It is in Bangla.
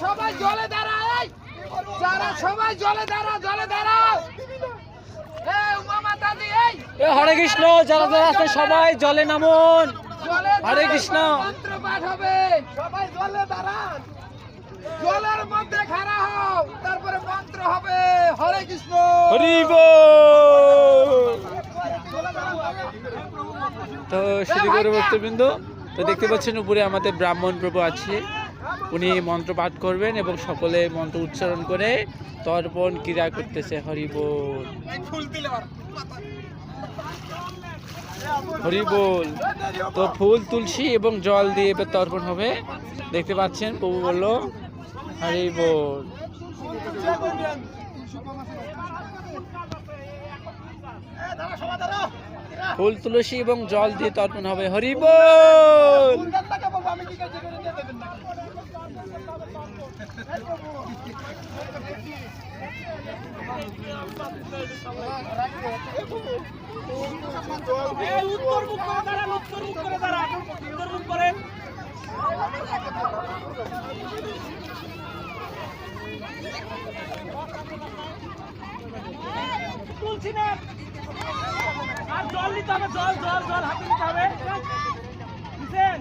সবাই জলে দাঁড়ায়, যারা সবাই জলে দাঁড়াও। হরে কৃষ্ণ, যারা যারা আছেন সবাই জলে নামুন। হরে কৃষ্ণ। মন্ত্র পাঠ হবে, সবাই জলে দাঁড়ান, জলের মধ্যে খাড়া হও, তারপরে মন্ত্র হবে। হরে কৃষ্ণ, হরি বল। তো শুরু করে ভক্তবৃন্দ, তো দেখতে পাচ্ছেন উপরে আমাদের ব্রাহ্মণ প্রভু আছে, উনি মন্ত্র পাঠ করবেন এবং সকলে মন্ত্র উচ্চারণ করে তর্পণ ক্রিয়া করতেছে। হরি বল, হরি বল। তো ফুল তুলসী এবং জল দিয়ে এবার তর্পণ হবে। দেখতে পাচ্ছেন প্রভু বলল হরি বল। ফুল তুলসী এবং জল দিয়ে তর্পণ হবে। হরি বল। তুলছি না, আর জল নিতে হবে, জল জল জল হাতে নিতে হবে, বুঝছেন?